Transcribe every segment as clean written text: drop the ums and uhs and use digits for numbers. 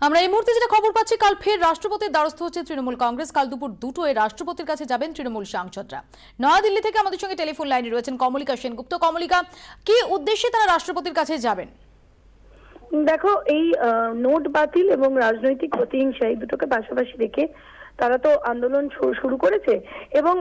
আমরা এই মুহূর্তে যেটা খবর পাচ্ছি, কাল ফের রাষ্ট্রপতির দ্বারস্থ হচ্ছে তৃণমূল কংগ্রেস। কাল দুপুর 2টোয় রাষ্ট্রপতির কাছে যাবেন তৃণমূল সাংসদরা। নয়াদিল্লি থেকে আমাদের সঙ্গে টেলিফোন লাইনে রয়েছেন কমলিকা সেনগুপ্ত। কমলিকা, কি উদ্দেশ্যে তারা রাষ্ট্রপতির কাছে যাবেন? দেখো, এই নোট বাতিল এবং রাজনৈতিক প্রতিহিংসা এই দুটোকে পাশাপাশি রেখে তারা তো আন্দোলন শুরু করেছে এবং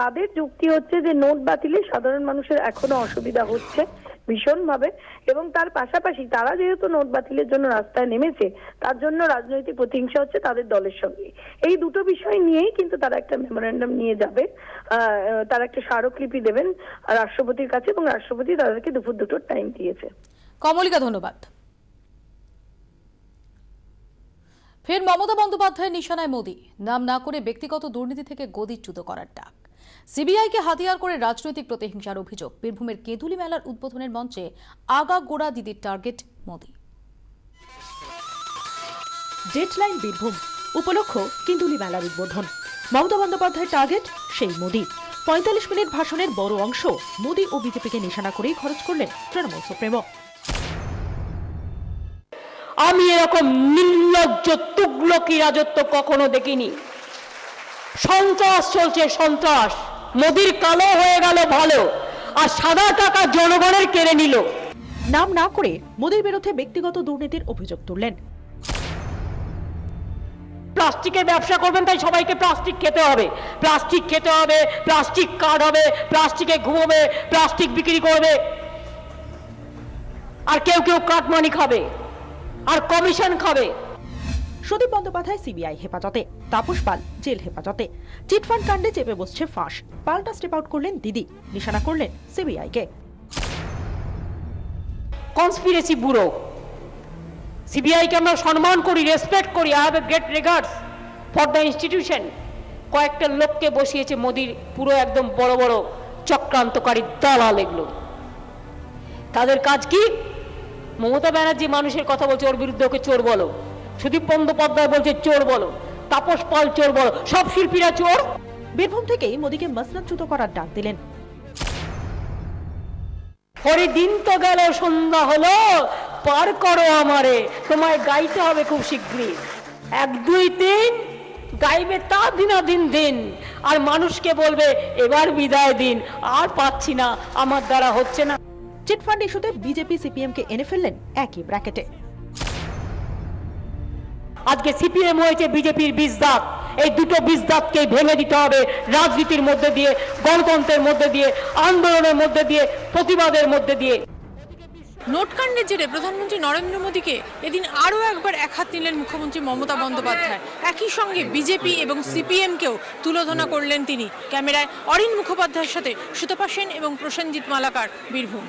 তাদের যুক্তি হচ্ছে যে নোট বাতিলে সাধারণ মানুষের এখনো অসুবিধা হচ্ছে ভীষণভাবে, এবং তার পাশাপাশি তারা যেহেতু নোট বাতিলের জন্য রাস্তায় নেমেছে, তার জন্য রাজনৈতিক প্রতিহিংসা হচ্ছে তাদের দলের সঙ্গে। এই দুটো বিষয় নিয়েই কিন্তু তারা একটা মেমোরেন্ডাম নিয়ে যাবে, তারা একটা স্মারকলিপি দেবেন রাষ্ট্রপতির কাছে, এবং রাষ্ট্রপতি তাদেরকে দুপুর 2টোর টাইম দিয়েছে। কমলিকা, ধন্যবাদ। ফের মমতা বন্দ্যোপাধ্যায়ের নিশানায় মোদী। নাম না করে ব্যক্তিগত দুর্নীতি থেকে গদিচ্যুত করার ডাক। সিবিআইকে হাতিয়ার করে রাজনৈতিক প্রতিহিংসার অভিযোগ। বীরভূমের কেঁদুলি মেলার উদ্বোধনের মঞ্চে আগাগোড়া দিদির টার্গেট মোদী। ডেডলাইন বীরভূম উপলক্ষ কেঁদুলি মেলার উদ্বোধন। মমতা বন্দ্যোপাধ্যায়ের টার্গেট সেই মোদী। 45 মিনিট ভাষণের বড় অংশ মোদী ও বিজেপিকে নিশানা করেই খরচ করলেন তৃণমূল সুপ্রিমো। আমি এরকম নির্লজ্জ তুগলকি রাজত্ব কখনো দেখিনি। সন্ত্রাস চলছে, সন্ত্রাস। মোদির কালো হয়ে গেল ভালো, আর সাদা টাকা জনগণের কেড়ে নিল। নাম না করে মোদীর বিরুদ্ধে ব্যক্তিগত দুর্নীতির অভিযোগ তুললেন। প্লাস্টিকের ব্যবসা করবেন, তাই সবাইকে প্লাস্টিক খেতে হবে, প্লাস্টিক খেতে হবে, প্লাস্টিক কার্ড হবে, প্লাস্টিকে ঘুমোবে, প্লাস্টিক বিক্রি করবে, আর কেউ কেউ কাটমানি খাবে আর কমিশন খাবে। সুদীপ বন্দ্যোপাধ্যায় সিবিআই হেফাজতে, তাপস পাল জেল হেফাজতে। চিটফান্ড কাণ্ডে চেপে বসছে ফাঁস। পাল্টা স্টেপ আউট করলেন দিদি, নিশানা করলেন সিবিআই কে। Conspiracy bureau. সিবিআই কে আমরা সম্মান করি, রেসপেক্ট করি। I have a great regards for the institution. কয়েকটা লোককে বসিয়েছে মোদির পুরো একদম বড় বড় চক্রান্তকারী দালাল এগুলো। তাদের কাজ কি? মমতা ব্যানার্জি মানুষের কথা বলছে, ওর বিরুদ্ধে ওকে চোর বলো। সুদীপ বন্দ্যোপাধ্যায় বলছে চোর বলো, তাপস পাল চোর বলো, সব শিল্পীরা চোর। বীরভূম থেকেই মোদীকে মসনদচ্যুত করার ডাক দিলেন। পরে দিন তো গেল, সন্ধ্যা হলো, পার করো আমারে, তোমায় গাইতে হবে খুব শীঘ্রই। 1 2 3 গাইবে তা দিনাদিন দিন, আর মানুষকে বলবে এবার বিদায় দিন, আর পাচ্ছি না, আমার দ্বারা হচ্ছে না। চিটফান্ড ইস্যুতে বিজেপি সিপিএম কে এনে ফেললেন একই ব্র্যাকেটে। আজকে সিপিএম হয়েছে বিজেপির বীজদাঁত। এই দুটো বীজদাঁতকে ভেঙে দিতে হবে রাজনীতির মধ্যে দিয়ে, গণতন্ত্রের মধ্যে দিয়ে, আন্দোলনের মধ্যে দিয়ে, প্রতিবাদের মধ্যে দিয়ে। নোটকাণ্ডের জেরে প্রধানমন্ত্রী নরেন্দ্র মোদীকে এদিন আরও একবার একহাত নিলেন মুখ্যমন্ত্রী মমতা বন্দ্যোপাধ্যায়। একই সঙ্গে বিজেপি এবং সিপিএমকেও তুলোধনা করলেন তিনি। ক্যামেরায় অরিন মুখোপাধ্যায়ের সাথে সুতপা সেন এবং প্রসেনজিৎ মালাকার, বীরভূম।